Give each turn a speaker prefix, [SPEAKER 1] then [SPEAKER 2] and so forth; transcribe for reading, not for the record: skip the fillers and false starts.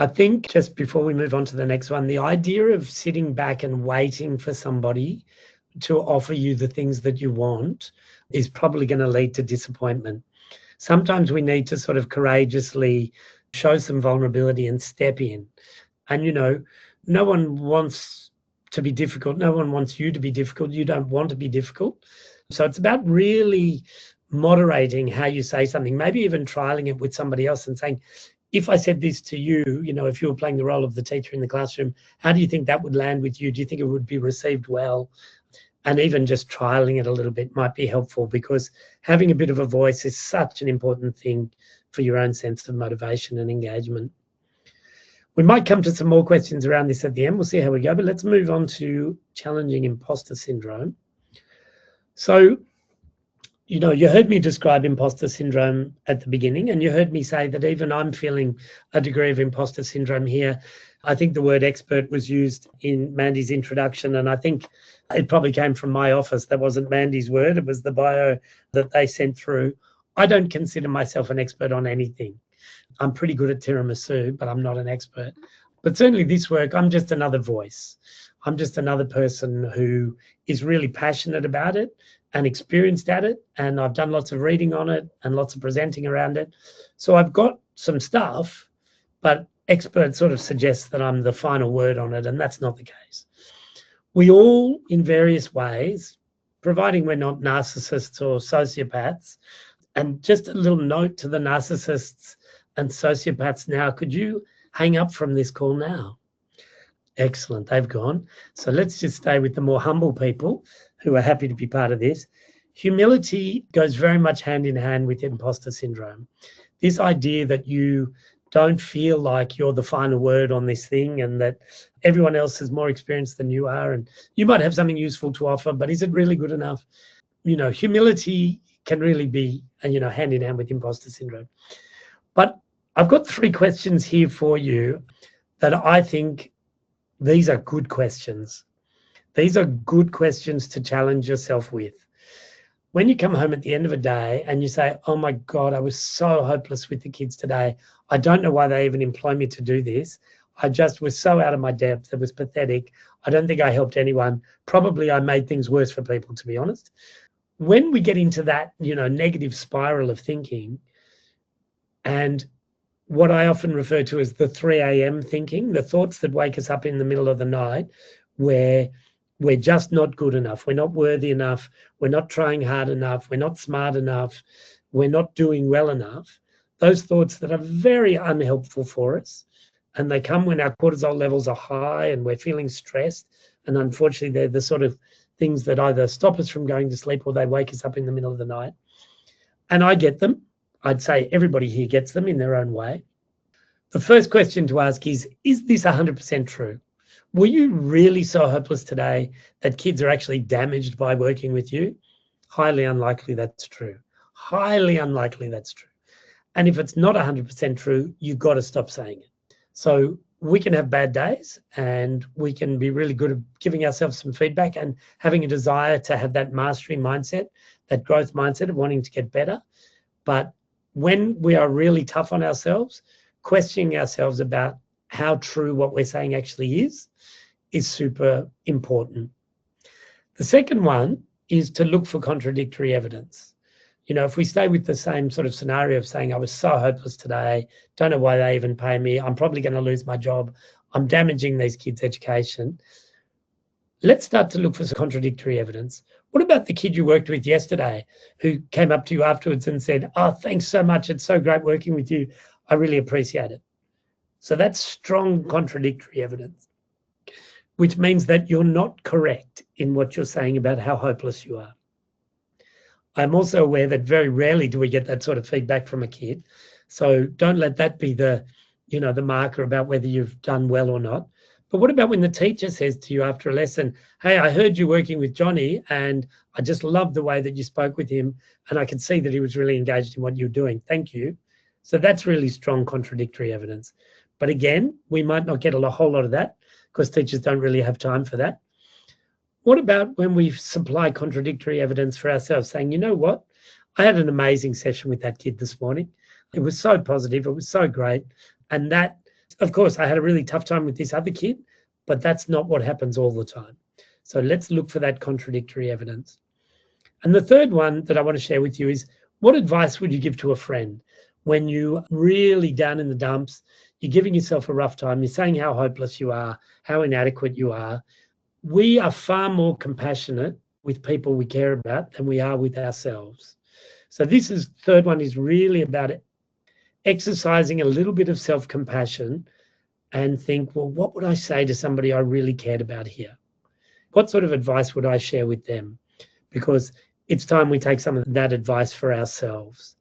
[SPEAKER 1] I think just before we move on to the next one, the idea of sitting back and waiting for somebody to offer you the things that you want is probably going to lead to disappointment. Sometimes we need to sort of courageously show some vulnerability and step in. And, no one wants to be difficult. No one wants you to be difficult. You don't want to be difficult. So it's about really moderating how you say something, maybe even trialing it with somebody else and saying, if I said this to you, if you were playing the role of the teacher in the classroom, how do you think that would land with you? Do you think it would be received well? And even just trialing it a little bit might be helpful, because having a bit of a voice is such an important thing for your own sense of motivation and engagement. We might come to some more questions around this at the end. We'll see how we go, but let's move on to challenging imposter syndrome. So, you heard me describe imposter syndrome at the beginning, and you heard me say that even I'm feeling a degree of imposter syndrome here. I think the word expert was used in Mandy's introduction, and I think it probably came from my office. That wasn't Mandy's word. It was the bio that they sent through. I don't consider myself an expert on anything. I'm pretty good at tiramisu, but I'm not an expert. But certainly this work, I'm just another voice. I'm just another person who is really passionate about it and experienced at it. And I've done lots of reading on it and lots of presenting around it. So I've got some stuff, but expert sort of suggests that I'm the final word on it, and that's not the case. We all, in various ways, providing we're not narcissists or sociopaths, and just a little note to the narcissists and sociopaths now, could you hang up from this call now? Excellent, they've gone. So let's just stay with the more humble people who are happy to be part of this. Humility goes very much hand in hand with imposter syndrome. This idea that you don't feel like you're the final word on this thing and that everyone else is more experienced than you are, and you might have something useful to offer, but is it really good enough? Humility can really be, hand in hand with imposter syndrome. But I've got 3 questions here for you that I think these are good questions. These are good questions to challenge yourself with. When you come home at the end of a day and you say, oh my God, I was so hopeless with the kids today. I don't know why they even employ me to do this. I just was so out of my depth. It was pathetic. I don't think I helped anyone. Probably I made things worse for people, to be honest. When we get into that, negative spiral of thinking, and what I often refer to as the 3 a.m. thinking, the thoughts that wake us up in the middle of the night, where we're just not good enough, we're not worthy enough, we're not trying hard enough, we're not smart enough, we're not doing well enough. Those thoughts that are very unhelpful for us, and they come when our cortisol levels are high and we're feeling stressed, and unfortunately they're the sort of things that either stop us from going to sleep or they wake us up in the middle of the night. And I get them. I'd say everybody here gets them in their own way. The first question to ask is this 100% true? Were you really so hopeless today that kids are actually damaged by working with you? Highly unlikely that's true. Highly unlikely that's true. And if it's not 100% true, you've got to stop saying it. So we can have bad days and we can be really good at giving ourselves some feedback and having a desire to have that mastery mindset, that growth mindset of wanting to get better. But when we are really tough on ourselves, questioning ourselves about how true what we're saying actually is super important. The second one is to look for contradictory evidence. If we stay with the same sort of scenario of saying, I was so hopeless today, don't know why they even pay me, I'm probably going to lose my job, I'm damaging these kids' education. Let's start to look for some contradictory evidence. What about the kid you worked with yesterday who came up to you afterwards and said, oh, thanks so much, it's so great working with you, I really appreciate it. So that's strong contradictory evidence, which means that you're not correct in what you're saying about how hopeless you are. I'm also aware that very rarely do we get that sort of feedback from a kid. So don't let that be the marker about whether you've done well or not. But what about when the teacher says to you after a lesson, hey, I heard you working with Johnny and I just loved the way that you spoke with him and I could see that he was really engaged in what you're doing. Thank you. So that's really strong contradictory evidence. But again, we might not get a whole lot of that because teachers don't really have time for that. What about when we supply contradictory evidence for ourselves, saying, you know what, I had an amazing session with that kid this morning. It was so positive. It was so great. And that of course, I had a really tough time with this other kid, but that's not what happens all the time. So let's look for that contradictory evidence. And the third one that I want to share with you is, what advice would you give to a friend when you're really down in the dumps, you're giving yourself a rough time, you're saying how hopeless you are, how inadequate you are? We are far more compassionate with people we care about than we are with ourselves. So third one is really about exercising a little bit of self-compassion and think, well, what would I say to somebody I really cared about here? What sort of advice would I share with them? Because it's time we take some of that advice for ourselves.